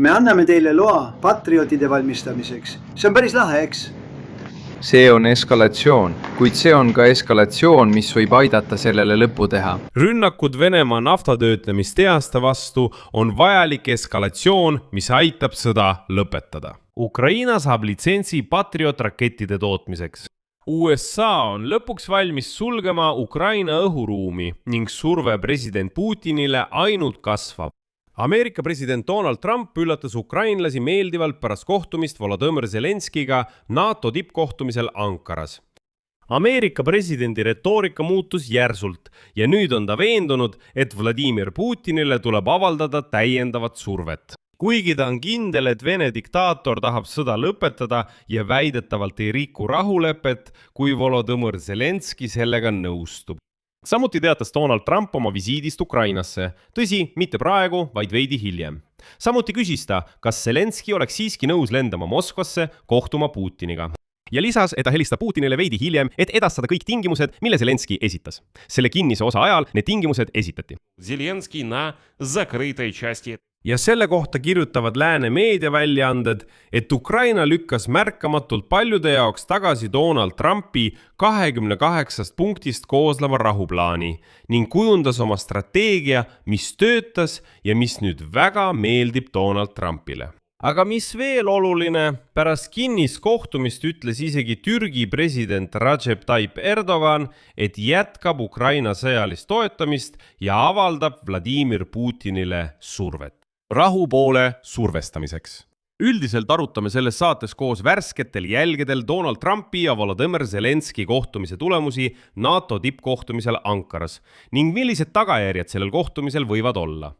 me anname teile loa patriotide valmistamiseks. See on päris lahe, eks? See on eskalatsioon, kuid see on ka eskalatsioon, mis võib aidata sellele lõppu teha. Rünnakud Venemaa naftatöötlemistehaste vastu on vajalik eskalatsioon, mis aitab sõda lõpetada. Ukraina saab litsentsi Patriot rakettide tootmiseks. USA on lõpuks valmis sulgema Ukraina õhuruumi ning surve president Putinile ainult kasvab. Ameerika president Donald Trump üllatas ukrainlasi meeldivalt pärast kohtumist Volodõmõr Zelenskiga NATO tippkohtumisel Ankaras. Ameerika presidendi retoorika muutus järsult ja nüüd on ta veendunud, et Vladimir Putinile tuleb avaldada täiendavat survet. Kuigi ta on kindel, et Vene diktaator tahab sõda lõpetada ja väidetavalt ei riku rahulepet, kui Volodõmõr Zelenski sellega nõustub. Samuti teatas Donald Trump oma visiidist Ukrainasse. Tõsi, mitte praegu, vaid veidi hiljem. Samuti küsis ta, kas Zelenski oleks siiski nõus lendama Moskvasse kohtuma Putiniga. Ja lisas, et ta helistab Putinile veidi hiljem, et edastada kõik tingimused, mille Zelenski esitas. Selle kinnise osa ajal need tingimused esitati. Zelenski na закрытой части. Ja selle kohta kirjutavad lääne meediaväljaanded, et Ukraina lükkas märkamatult paljude jaoks tagasi Donald Trumpi 28 punktist koosleva rahuplaani ning kujundas oma strateegia, mis töötas ja mis nüüd väga meeldib Donald Trumpile. Aga mis veel oluline, pärast kinnist kohtumist ütles isegi Türgi president Recep Tayyip Erdogan, et jätkab Ukraina sõjalist toetamist ja avaldab Vladimir Putinile survet. Rahu poole survestamiseks. Üldiselt arutame selles saates koos värsketel jälgedel Donald Trumpi ja Volodõmõr Zelenski kohtumise tulemusi NATO tippkohtumisel Ankaras ning millised tagajärjed sellel kohtumisel võivad olla.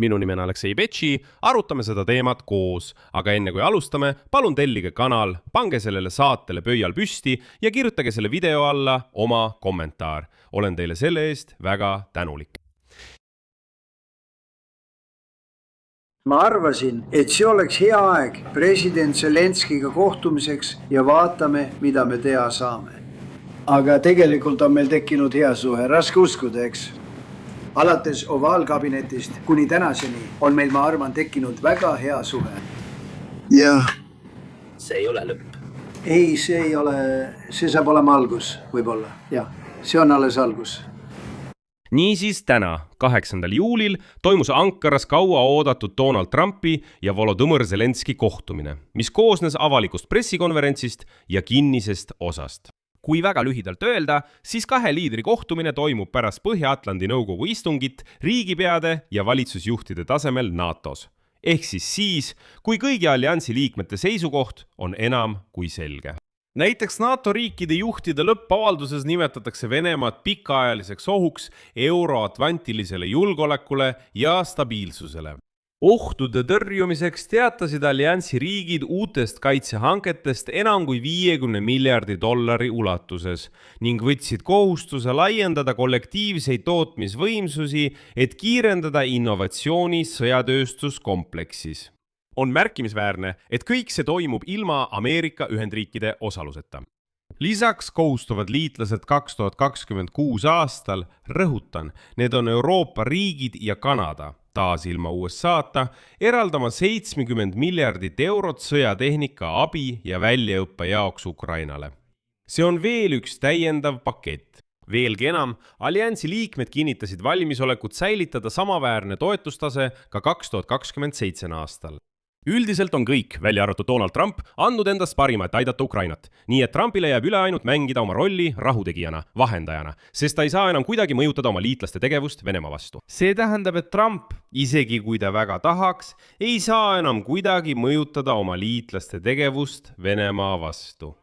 Minu nimi on Aleksei Betši, arutame seda teemat koos, aga enne kui alustame, palun tellige kanal, pange sellele saatele pöial püsti ja kirjutage selle video alla oma kommentaar. Olen teile selle eest väga tänulik. Ma arvasin, et see oleks hea aeg president Zelenskiga kohtumiseks ja vaatame, mida me teha saame. Aga tegelikult on meil tekkinud hea suhe, raske uskuda, eks? Alates ovaalkabinetist kuni tänaseni on meil, ma arvan, tekkinud väga hea suhe. Jah. See ei ole lõpp. Ei, see ei ole, see saab olema algus, võib-olla. Jah, see on alles algus. Niisiis täna, 8. juulil, toimus Ankaras kaua oodatud Donald Trumpi ja Volodõmõr Zelenski kohtumine, mis koosnes avalikust pressikonverentsist ja kinnisest osast. Kui väga lühidalt öelda, siis kahe liidri kohtumine toimub pärast Põhja-Atlandi nõukogu istungit riigipeade ja valitsusjuhtide tasemel NATOs. Ehk siis, kui kõigi alliansi liikmete seisukoht on enam kui selge. Näiteks NATO riikide juhtide lõppavalduses nimetatakse Venemaad pikaajaliseks ohuks euroatlantilisele julgeolekule ja stabiilsusele. Ohtude tõrjumiseks teatasid alliansi riigid uutest kaitsehanketest enam kui $50 miljardi ulatuses ning võtsid kohustuse laiendada kollektiivseid tootmisvõimsusi, et kiirendada innovatsiooni sõjatööstuskompleksis. On märkimisväärne, et kõik see toimub ilma Ameerika Ühendriikide osaluseta. Lisaks kohustuvad liitlased 2026 aastal, rõhutan, need on Euroopa riigid ja Kanada, taas ilma USA-ta, eraldama €70 miljardit sõjatehnika abi ja väljaõppe jaoks Ukrainale. See on veel üks täiendav pakett. Veelgi enam, alliansi liikmed kinnitasid valmisolekut säilitada samaväärne toetustase ka 2027 aastal. Üldiselt on kõik, välja arvatud Donald Trump, andnud endast parima, et aidata Ukrainat. Nii et Trumpile jääb üle ainult mängida oma rolli rahutegijana, vahendajana, sest ta ei saa enam kuidagi mõjutada oma liitlaste tegevust Venemaa vastu. See tähendab, et Trump, isegi kui ta väga tahaks, ei saa enam kuidagi mõjutada oma liitlaste tegevust Venemaa vastu.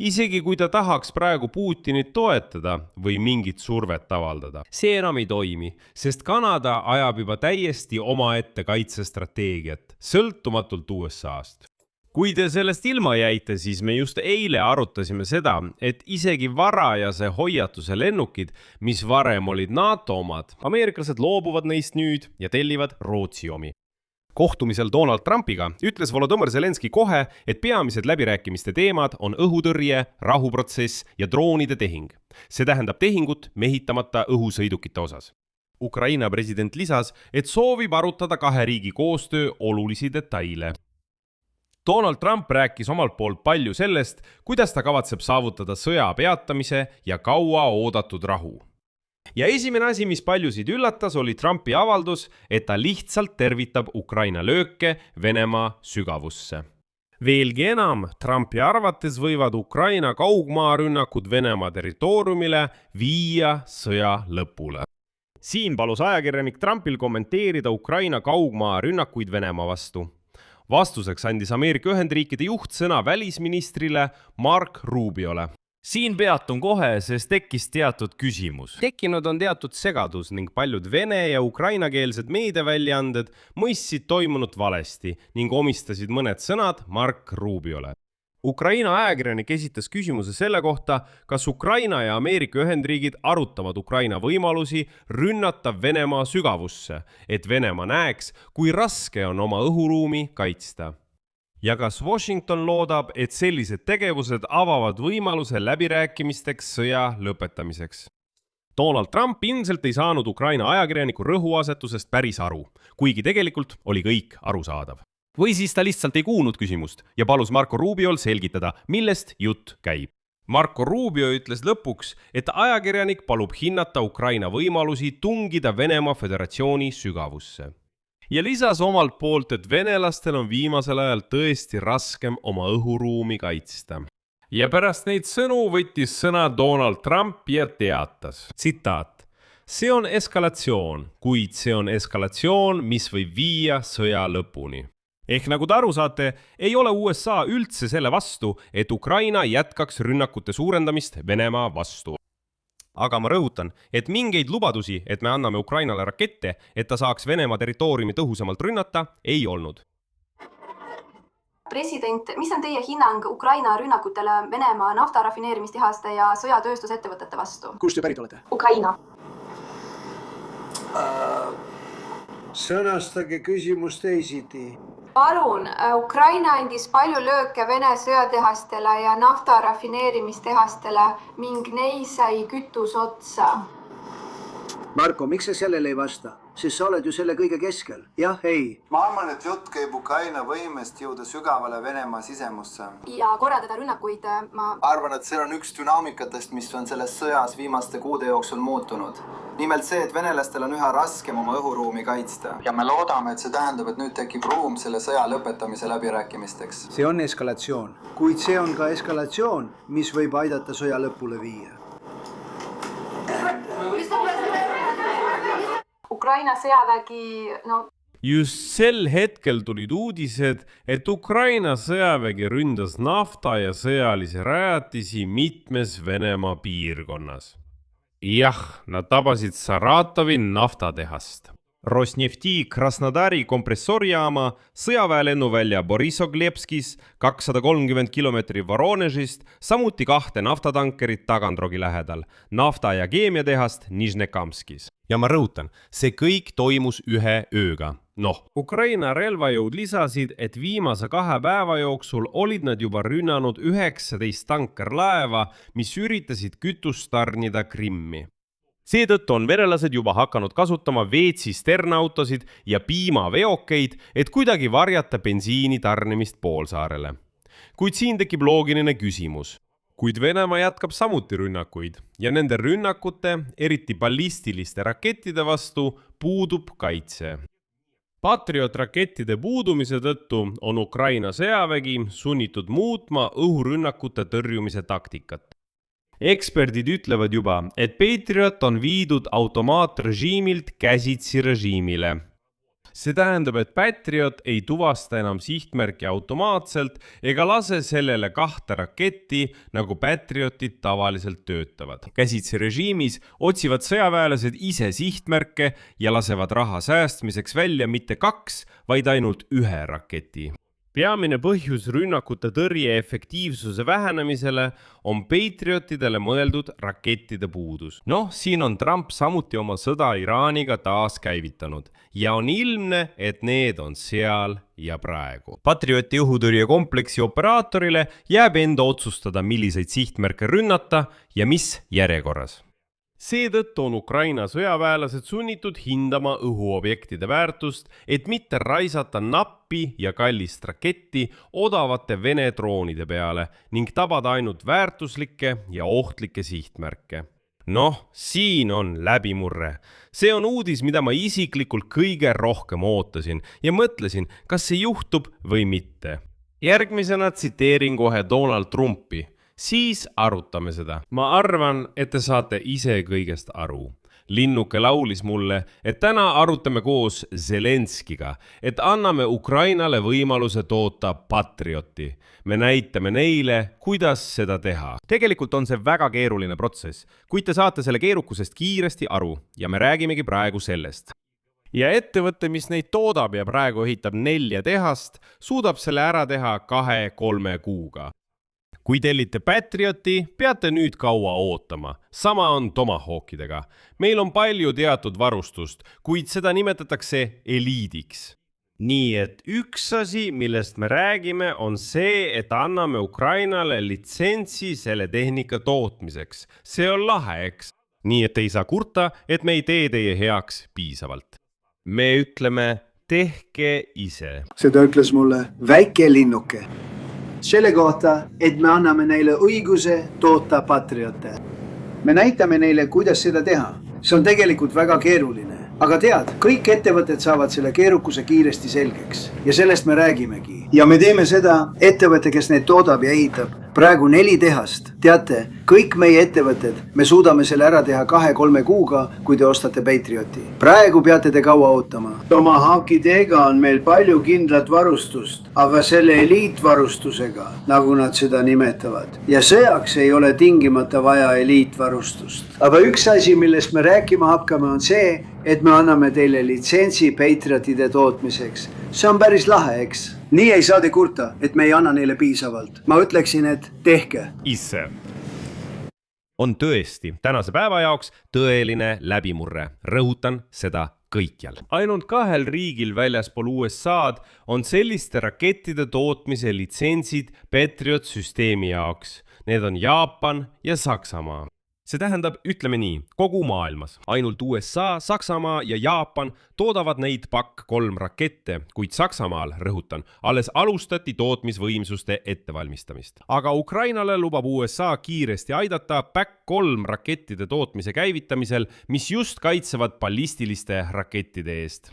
Isegi kui ta tahaks praegu Putinit toetada või mingit survet avaldada. See enam ei toimi, sest Kanada ajab juba täiesti omaette kaitsestrateegiat, sõltumatult USA-st. Kui te sellest ilma jäite, siis me just eile arutasime seda, et isegi varajase hoiatuse lennukid, mis varem olid NATO omad, ameeriklased loobuvad neist nüüd ja tellivad Rootsi omi. Kohtumisel Donald Trumpiga ütles Volodõmõr Zelenski kohe, et peamised läbirääkimiste teemad on õhutõrje, rahuprotsess ja droonide tehing. See tähendab tehingut mehitamata õhusõidukite osas. Ukraina president lisas, et soovib arutada kahe riigi koostöö olulisi detaile. Donald Trump rääkis omalt poolt palju sellest, kuidas ta kavatseb saavutada sõja peatamise ja kaua oodatud rahu. Ja esimene asi, mis paljusid üllatas, oli Trumpi avaldus, et ta lihtsalt tervitab Ukraina lööke Venemaa sügavusse. Veelgi enam, Trumpi arvates võivad Ukraina kaugmaarünnakud Venemaa territooriumile viia sõja lõpule. Siin palus ajakirjanik Trumpil kommenteerida Ukraina kaugmaarünnakuid Venemaa vastu. Vastuseks andis Ameerika Ühendriikide juht sõna välisministrile Mark Rubiole. Siin peatun kohe, sest tekkis teatud küsimus. Tekkinud on teatud segadus ning paljud vene ja ukrainakeelsed meediaväljaanded mõistsid toimunut valesti ning omistasid mõned sõnad Mark Rubiole. Ukraina ajakirjanik esitas küsimuse selle kohta, kas Ukraina ja Ameerika Ühendriigid arutavad Ukraina võimalusi rünnata Venemaa sügavusse, et Venemaa näeks, kui raske on oma õhuruumi kaitsta. Ja kas Washington loodab, et sellised tegevused avavad võimaluse läbirääkimisteks sõja lõpetamiseks? Donald Trump ilmselt ei saanud Ukraina ajakirjaniku rõhuasetusest päris aru, kuigi tegelikult oli kõik arusaadav. Või siis ta lihtsalt ei kuulnud küsimust ja palus Marco Rubiol selgitada, millest jutt käib. Marco Rubio ütles lõpuks, et ajakirjanik palub hinnata Ukraina võimalusi tungida Venemaa Föderatsiooni sügavusse. Ja lisas omalt poolt, et venelastel on viimasel ajal tõesti raskem oma õhuruumi kaitsta. Ja pärast neid sõnu võttis sõna Donald Trump ja teatas. Tsitaat. See on eskalatsioon, kuid see on eskalatsioon, mis võib viia sõja lõpuni. Ehk nagu te aru saate, ei ole USA üldse selle vastu, et Ukraina jätkaks rünnakute suurendamist Venemaa vastu. Aga ma rõhutan, et mingeid lubadusi, et me anname Ukrainale rakette, et ta saaks Venemaa territooriumi tõhusamalt rünnata, ei olnud. President, mis on teie hinnang Ukraina rünnakutele Venemaa naftarafineerimistihaste ja sõjatööstusettevõtete vastu? Kust te pärit olete? Ukraina. Sõnastage küsimus teisiti. Palun, Ukraina andis palju lööke Vene sõjatehastele ja naftarafineerimistehastele ning neis sai kütus otsa. Marko, miks sa sellele ei vasta? Sest sa oled ju selle kõige keskel. Jah, ei. Ma arvan, et jutt käib Ukraina võimest jõuda sügavale Venemaa sisemusse. Ja korraldada rünnakuid ma arvan, et see on üks dünaamikatest, mis on selles sõjas viimaste kuude jooksul muutunud. Nimelt see, et venelastel on üha raskem oma õhuruumi kaitsta. Ja me loodame, et see tähendab, et nüüd tekib ruum selle sõja lõpetamise läbirääkimisteks. See on eskalatsioon, kuid see on ka eskalatsioon, mis võib aidata sõja lõpule viia. Ukraina sõjavägi, Just sel hetkel tulid uudised, et Ukraina sõjavägi ründas nafta ja sõjalisi rajatisi mitmes Venemaa piirkonnas. Jah, nad tabasid Saratovi naftatehast. Rosnefti Krasnodari kompressorjaama, sõjaväelennuvälja Borisoglepskis, 230 kilomeetri Voronežist, samuti 2 naftatankerit Tagandrogi lähedal, nafta- ja keemiatehast Nižnekamskis. Ja ma rõhutan, see kõik toimus ühe ööga. Ukraina relvajõud lisasid, et viimase 2 päeva jooksul olid nad juba rünnanud 19 tankerlaeva, mis üritasid kütust tarnida Krimmi. Seetõttu on venelased juba hakanud kasutama veetsisternautosid ja piimaveokeid, et kuidagi varjata bensiini tarnimist poolsaarele. Kuid siin tekib loogiline küsimus. Kuid Venemaa jätkab samuti rünnakuid ja nende rünnakute, eriti ballistiliste rakettide vastu, puudub kaitse. Patriot-rakettide puudumise tõttu on Ukraina sõjavägi sunnitud muutma õhurünnakute tõrjumise taktikat. Eksperdid ütlevad juba, et Patriot on viidud automaatrežiimilt käsitsi režiimile. See tähendab, et Patriot ei tuvasta enam sihtmärki automaatselt ega lase sellele 2 raketti, nagu Patriotid tavaliselt töötavad. Käsitsi režiimis otsivad sõjaväelased ise sihtmärke ja lasevad raha säästmiseks välja mitte 2, vaid ainult 1 raketi. Peamine põhjus rünnakute tõrje efektiivsuse vähenemisele on Patriotidele mõeldud rakettide puudus. Siin on Trump samuti oma sõda Iraaniga taas käivitanud ja on ilmne, et need on seal ja praegu. Patrioti õhutõrjekompleksi operaatorile jääb enda otsustada, milliseid sihtmärke rünnata ja mis järjekorras. Seetõttu on Ukraina sõjaväelased sunnitud hindama õhuobjektide väärtust, et mitte raisata nappi ja kallist raketti odavate Vene droonide peale ning tabada ainult väärtuslikke ja ohtlikke sihtmärke. Noh, siin on läbimurre. See on uudis, mida ma isiklikult kõige rohkem ootasin ja mõtlesin, kas see juhtub või mitte. Järgmisena tsiteerin kohe Donald Trumpi. Siis arutame seda. Ma arvan, et te saate ise kõigest aru. Linnuke laulis mulle, et täna arutame koos Zelenskiga, et anname Ukrainale võimaluse toota patrioti. Me näitame neile, kuidas seda teha. Tegelikult on see väga keeruline protsess, kuid te saate selle keerukusest kiiresti aru ja me räägimegi praegu sellest. Ja ettevõte, mis neid toodab ja praegu ehitab 4 tehast, suudab selle ära teha 2-3 kuuga. Kui tellite Patrioti, peate nüüd kaua ootama. Sama on Tomahawkidega. Meil on palju teatud varustust, kuid seda nimetatakse eliidiks. Nii et üks asi, millest me räägime, on see, et anname Ukrainale litsentsi selle tehnika tootmiseks. See on lahe, eks? Nii et ei saa kurta, et me ei tee teie heaks piisavalt. Me ütleme, tehke ise. Seda ütles mulle väike linnuke. Selle kohta, et me anname neile õiguse toota patriote. Me näitame neile, kuidas seda teha. See on tegelikult väga keeruline. Aga tead, kõik ettevõtted saavad selle keerukuse kiiresti selgeks. Ja sellest me räägimegi. Ja me teeme seda ettevõte, kes neid toodab ja ehitab. Praegu 4 tehast. Teate, kõik meie ettevõtted, me suudame selle ära teha 2-3 kuuga, kui te ostate Patrioti. Praegu peate te kaua ootama. Tomahawkidega on meil palju kindlat varustust, aga selle eliitvarustusega, nagu nad seda nimetavad. Ja sõjaks ei ole tingimata vaja eliitvarustust. Aga üks asi, millest me rääkima hakkame, on see, et me anname teile litsentsi Patriotide tootmiseks. See on päris lahe, eks? Nii ei saa te kurta, et me ei anna neile piisavalt. Ma ütleksin, et tehke. Isse. On tõesti tänase päeva jaoks tõeline läbimurre. Rõhutan seda kõikjal. Ainult 2 riigil väljaspool USA'd on selliste rakettide tootmise litsentsid Patriot süsteemi jaoks. Need on Jaapan ja Saksamaa. See tähendab, ütleme nii, kogu maailmas. Ainult USA, Saksamaa ja Jaapan toodavad neid PAK 3 rakette, kuid Saksamaal, rõhutan, alles alustati tootmisvõimsuste ettevalmistamist. Aga Ukrainale lubab USA kiiresti aidata PAK 3 rakettide tootmise käivitamisel, mis just kaitsevad ballistiliste rakettide eest.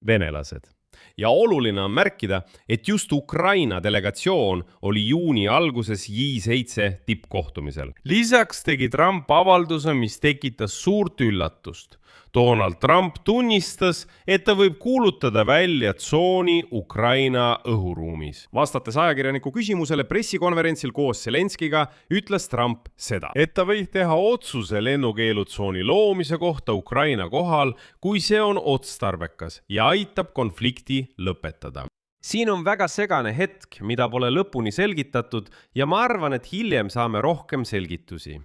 Venelased. Ja oluline on märkida, et just Ukraina delegatsioon oli juuni alguses J7 tippkohtumisel. Lisaks tegi Trump avalduse, mis tekitas suurt üllatust. Donald Trump tunnistas, et ta võib kuulutada välja tsooni Ukraina õhuruumis. Vastates ajakirjaniku küsimusele pressikonverentsil koos Zelenskiga, ütles Trump seda, et ta võib teha otsuse lennukeelutsooni loomise kohta Ukraina kohal, kui see on otstarbekas ja aitab konflikti lõpetada. Siin on väga segane hetk, mida pole lõpuni selgitatud ja ma arvan, et hiljem saame rohkem selgitusi.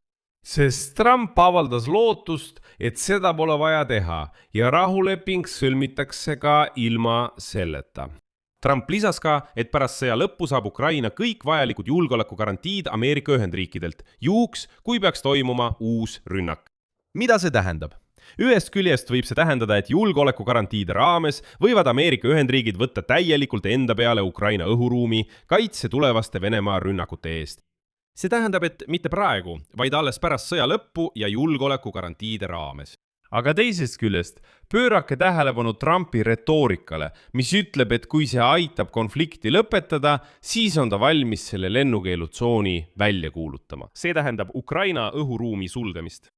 Sest Trump avaldas lootust, et seda pole vaja teha ja rahuleping sõlmitakse ka ilma selleta. Trump lisas ka, et pärast sõja lõppu saab Ukraina kõik vajalikud julgeolekugarantiid Ameerika Ühendriikidelt, juhuks, kui peaks toimuma uus rünnak. Mida see tähendab? Ühest küljest võib see tähendada, et julgeolekugarantiide raames võivad Ameerika Ühendriigid võtta täielikult enda peale Ukraina õhuruumi kaitse tulevaste Venemaa rünnakute eest. See tähendab, et mitte praegu, vaid alles pärast sõja lõppu ja julgeolekugarantiide raames. Aga teisest küljest pöörake tähelepanu Trumpi retoorikale, mis ütleb, et kui see aitab konflikti lõpetada, siis on ta valmis selle lennukeelutsooni välja kuulutama. See tähendab Ukraina õhuruumi sulgemist.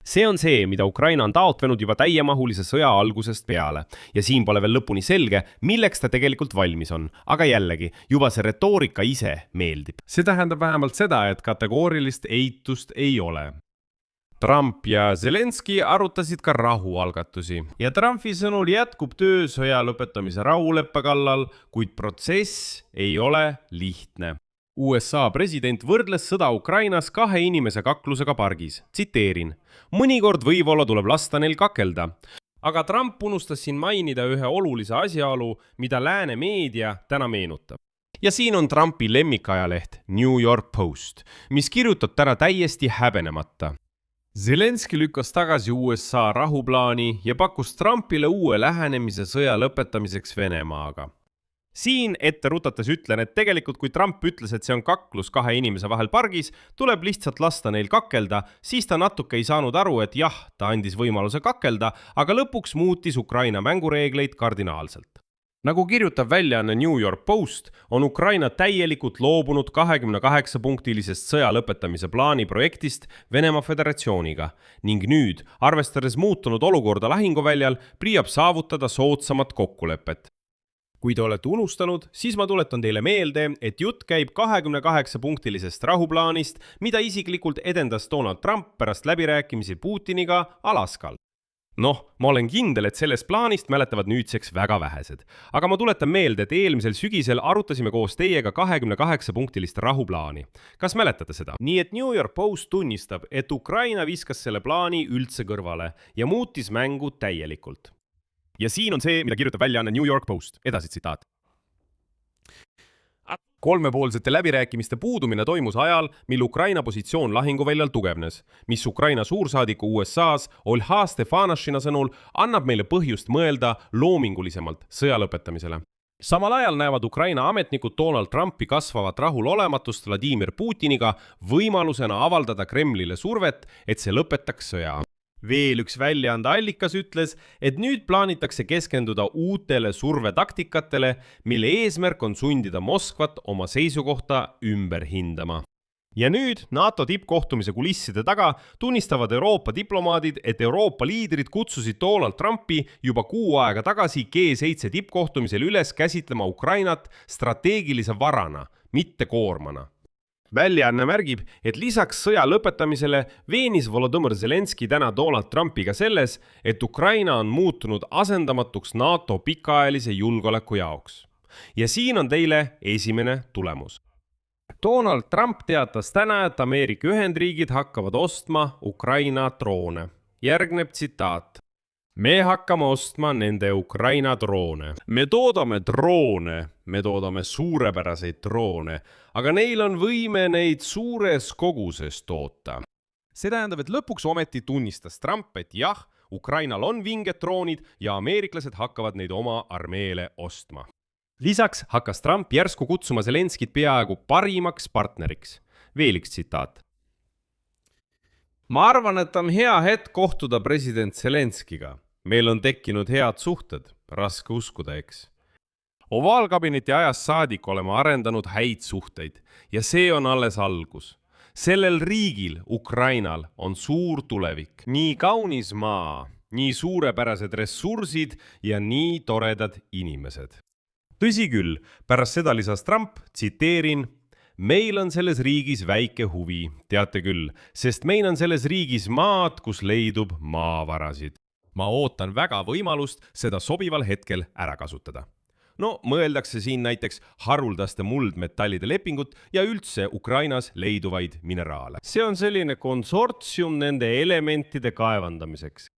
See on see, mida Ukraina on taotlenud juba täiemahulise sõja algusest peale ja siin pole veel lõpuni selge, milleks ta tegelikult valmis on, aga jällegi, juba see retoorika ise meeldib. See tähendab vähemalt seda, et kategoorilist eitust ei ole. Trump ja Zelenski arutasid ka rahualgatusi ja Trumpi sõnul jätkub töö sõja lõpetamise rahuleppe kallal, kuid protsess ei ole lihtne. USA president võrdles sõda Ukrainas 2 inimese kaklusega pargis. Tsiteerin, mõnikord võib-olla tuleb lasta neil kakelda. Aga Trump unustas siin mainida ühe olulise asjaolu, mida lääne meedia täna meenutab. Ja siin on Trumpi lemmikajaleht New York Post, mis kirjutab täna täiesti häbenemata. Zelenski lükkas tagasi USA rahuplaani ja pakkus Trumpile uue lähenemise sõja lõpetamiseks Venemaaga. Siin ette rutates ütlen, et tegelikult kui Trump ütles, et see on kaklus kahe inimese vahel pargis, tuleb lihtsalt lasta neil kakelda, siis ta natuke ei saanud aru, et jah, ta andis võimaluse kakelda, aga lõpuks muutis Ukraina mängureegleid kardinaalselt. Nagu kirjutab väljaanne New York Post, on Ukraina täielikult loobunud 28-punktilisest sõja lõpetamise plaani projektist Venemaa Föderatsiooniga ning nüüd, arvestades muutunud olukorda lahinguväljal, püüab saavutada soodsamat kokkulepet. Kui te olete unustanud, siis ma tuletan teile meelde, et jutt käib 28-punktilisest rahuplaanist, mida isiklikult edendas Donald Trump pärast läbirääkimisi Putiniga Alaskal. Noh, ma olen kindel, et sellest plaanist mäletavad nüüdseks väga vähesed. Aga ma tuletan meelde, et eelmisel sügisel arutasime koos teiega 28-punktilist rahuplaani. Kas mäletate seda? Nii et New York Post tunnistab, et Ukraina viskas selle plaani üldse kõrvale ja muutis mängu täielikult. Ja siin on see, mida kirjutab väljaanne New York Post. Edasi tsitaat. Kolmepoolsete läbirääkimiste puudumine toimus ajal, mil Ukraina positsioon lahinguväljal tugevnes, mis Ukraina suursaadiku USA's Olha Stefanashina sõnul annab meile põhjust mõelda loomingulisemalt sõja lõpetamisele. Samal ajal näevad Ukraina ametnikud Donald Trumpi kasvavat rahulolematust Vladimir Putiniga võimalusena avaldada Kremlile survet, et see lõpetaks sõja. Veel üks väljaande allikas ütles, et nüüd plaanitakse keskenduda uutele survetaktikatele, mille eesmärk on sundida Moskvat oma seisukohta ümber hindama. Ja nüüd NATO tippkohtumise kulisside taga tunnistavad Euroopa diplomaadid, et Euroopa liidrid kutsusid Donald Trumpi juba 6 aega tagasi G7 tippkohtumisel üles käsitlema Ukrainat strateegilise varana, mitte koormana. Väljaanne märgib, et lisaks sõja lõpetamisele veenis Volodõmõr Zelenski täna Donald Trumpiga selles, et Ukraina on muutunud asendamatuks NATO pikaajalise julgeoleku jaoks. Ja siin on teile esimene tulemus. Donald Trump teatas täna, et Ameerika Ühendriigid hakkavad ostma Ukraina droone. Järgneb tsitaat. Me hakkame ostma nende Ukraina droone. Me toodame droone, me toodame suurepäraseid droone, aga neil on võime neid suures koguses toota. See tähendab, et lõpuks ometi tunnistas Trump, et jah, Ukrainal on vinged droonid ja ameeriklased hakkavad neid oma armeele ostma. Lisaks hakkas Trump järsku kutsuma Zelenskit peaaegu parimaks partneriks. Veel üks tsitaat. Ma arvan, et on hea hetk kohtuda president Zelenskiga. Meil on tekkinud head suhted, raske uskuda, eks. Ovaalkabineti ajast saadik oleme arendanud häid suhteid ja see on alles algus. Sellel riigil, Ukrainal, on suur tulevik. Nii kaunis maa, nii suurepärased ressursid ja nii toredad inimesed. Tõsi küll, pärast seda lisas Trump, tsiteerin, meil on selles riigis väike huvi, teate küll, sest meil on selles riigis maad, kus leidub maavarasid. Ma ootan väga võimalust seda sobival hetkel ära kasutada. No, mõeldakse siin näiteks haruldaste muldmetallide lepingut ja üldse Ukrainas leiduvaid mineraale. See on selline konsortsium nende elementide kaevandamiseks.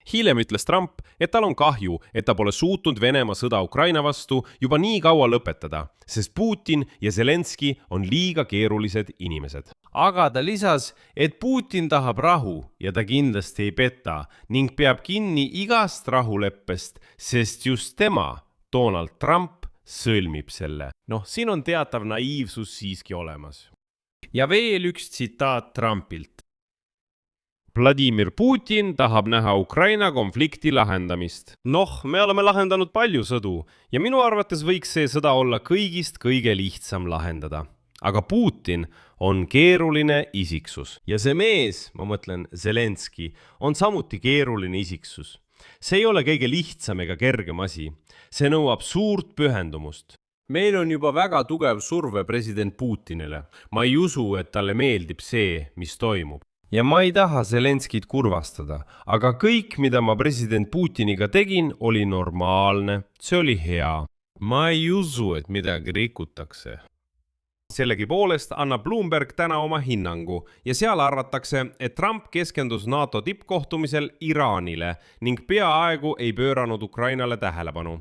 Hiljem ütles Trump, et tal on kahju, et ta pole suutnud Venemaa sõda Ukraina vastu juba nii kaua lõpetada, sest Putin ja Zelenski on liiga keerulised inimesed. Aga ta lisas, et Putin tahab rahu ja ta kindlasti ei peta ning peab kinni igast rahuleppest, sest just tema, Donald Trump, sõlmib selle. Noh, siin on teatav naiivsus siiski olemas. Ja veel üks tsitaat Trumpilt. Vladimir Putin tahab näha Ukraina konflikti lahendamist. Noh, me oleme lahendanud palju sõdu ja minu arvates võiks see sõda olla kõigist kõige lihtsam lahendada. Aga Putin on keeruline isiksus. Ja see mees, ma mõtlen Zelenski, on samuti keeruline isiksus. See ei ole kõige lihtsam ega kergem asi. See nõuab suurt pühendumust. Meil on juba väga tugev surve president Putinile. Ma ei usu, et talle meeldib see, mis toimub. Ja ma ei taha Zelenskit kurvastada, aga kõik, mida ma president Putiniga tegin, oli normaalne. See oli hea. Ma ei usu, et midagi rikutakse. Sellegipoolest annab Bloomberg täna oma hinnangu ja seal arvatakse, et Trump keskendus NATO tippkohtumisel Iraanile ning peaaegu ei pööranud Ukrainale tähelepanu.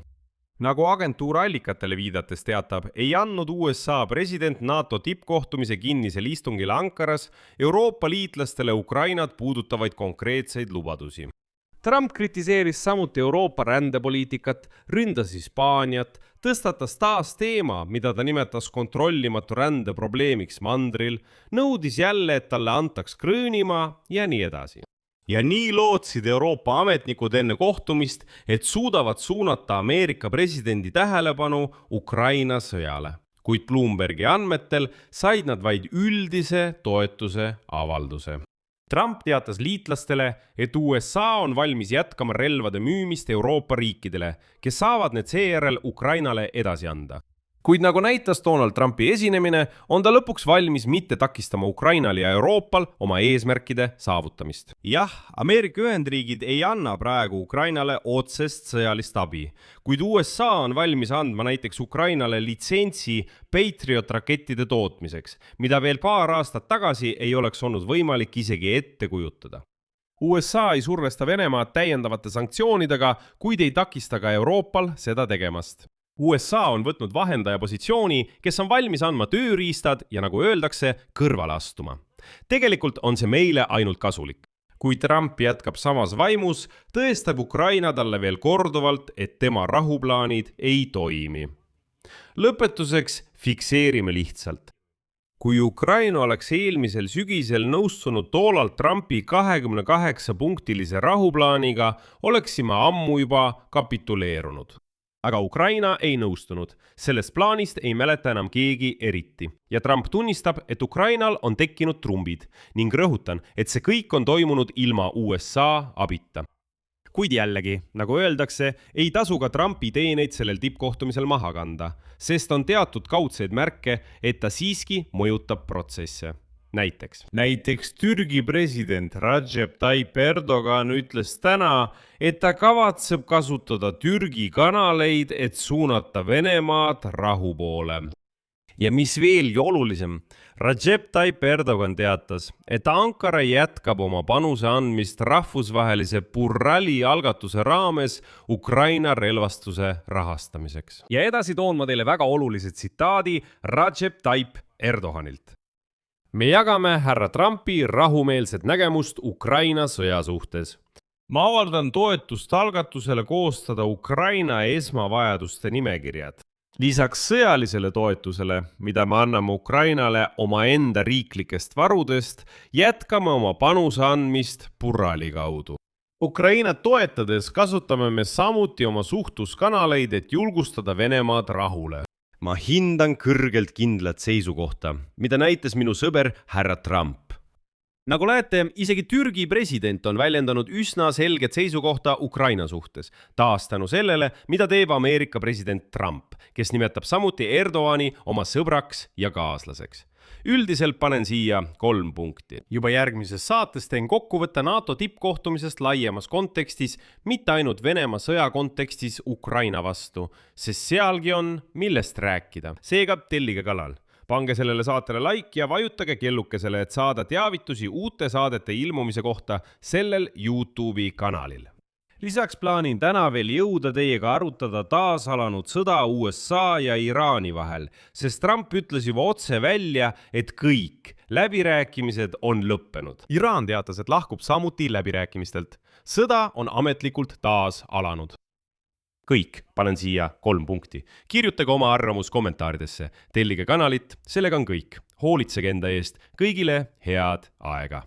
nagu agentuur allikatele viidates teatab, ei andnud USA president NATO tippkohtumise kinnisel istungil Ankaras Euroopa liitlastele Ukrainat puudutavaid konkreetseid lubadusi. Trump kritiseeris samuti Euroopa rändepoliitikat, ründas Hispaaniat, tõstatas taas teema, mida ta nimetas kontrollimatu rände probleemiks mandril, nõudis jälle, et talle antaks Gröönimaa ja nii edasi. Ja nii lootsid Euroopa ametnikud enne kohtumist, et suudavad suunata Ameerika presidendi tähelepanu Ukraina sõjale. Kuid Bloombergi andmetel said nad vaid üldise toetuse avalduse. Trump teatas liitlastele, et USA on valmis jätkama relvade müümist Euroopa riikidele, kes saavad need seejärel Ukrainale edasi anda. Kuid nagu näitas Donald Trumpi esinemine, on ta lõpuks valmis mitte takistama Ukrainal ja Euroopal oma eesmärkide saavutamist. Jah, Ameerika Ühendriigid ei anna praegu Ukrainale otsest sõjalist abi, kuid USA on valmis andma näiteks Ukrainale litsentsi Patriot rakettide tootmiseks, mida veel paar aastat tagasi ei oleks olnud võimalik isegi ette kujutada. USA ei survesta Venemaad täiendavate sanktsioonidega, kuid ei takista ka Euroopal seda tegemast. USA on võtnud vahendaja positsiooni, kes on valmis andma tööriistad ja nagu öeldakse, kõrvale astuma. Tegelikult on see meile ainult kasulik. Kui Trump jätkab samas vaimus, tõestab Ukraina talle veel korduvalt, et tema rahuplaanid ei toimi. Lõpetuseks fikseerime lihtsalt. Kui Ukraina oleks eelmisel sügisel nõustunud Donald Trumpi 28-punktilise rahuplaaniga, oleksime ammu juba kapituleerunud. Aga Ukraina ei nõustunud. Sellest plaanist ei mäleta enam keegi eriti. Ja Trump tunnistab, et Ukrainal on tekkinud trumbid ning rõhutan, et see kõik on toimunud ilma USA abita. Kuid jällegi, nagu öeldakse, ei tasu ka Trumpi teeneid sellel tippkohtumisel maha kanda, sest on teatud kaudseid märke, et ta siiski mõjutab protsesse. Näiteks Türgi president Recep Tayyip Erdogan ütles täna, et ta kavatseb kasutada Türgi kanaleid, et suunata Venemaad rahu poole. Ja mis veelgi olulisem, Recep Tayyip Erdogan teatas, et Ankara jätkab oma panuse andmist rahvusvahelise Burrali algatuse raames Ukraina relvastuse rahastamiseks. Ja edasi toon ma teile väga olulise tsitaadi Recep Tayyip Erdoganilt. Me jagame härra Trumpi rahumeelset nägemust Ukraina sõja suhtes. Ma avaldan toetust algatusele koostada Ukraina esmavajaduste nimekirjad. Lisaks sõjalisele toetusele, mida me anname Ukrainale oma enda riiklikest varudest, jätkame oma panuse andmist Burrali kaudu. Ukrainat toetades kasutame me samuti oma suhtluskanaleid, et julgustada Venemaad rahule. Ma hindan kõrgelt kindlat seisukohta, mida näitas minu sõber härra Trump. Nagu näete, isegi Türgi president on väljendanud üsna selget seisukohta Ukraina suhtes, taas tänu sellele, mida teeb Ameerika president Trump, kes nimetab samuti Erdogani oma sõbraks ja kaaslaseks. Üldiselt panen siia 3 punkti. Juba järgmises saates teen kokkuvõtte NATO tippkohtumisest laiemas kontekstis, mitte ainult Venemaa sõja kontekstis Ukraina vastu, sest sealgi on millest rääkida. Seega tellige kanal. Pange sellele saatele like ja vajutage kellukesele, et saada teavitusi uute saadete ilmumise kohta sellel YouTube'i kanalil. Lisaks plaanin täna veel jõuda teiega arutada taas alanud sõda USA ja Iraani vahel, sest Trump ütles juba otse välja, et kõik läbirääkimised on lõppenud. Iraan teatas, et lahkub samuti läbirääkimistelt. Sõda on ametlikult taas alanud. Kõik, panen siia 3 punkti. Kirjutage oma arvamus kommentaaridesse. Tellige kanalit, sellega on kõik. Hoolitsege enda eest. Kõigile head aega.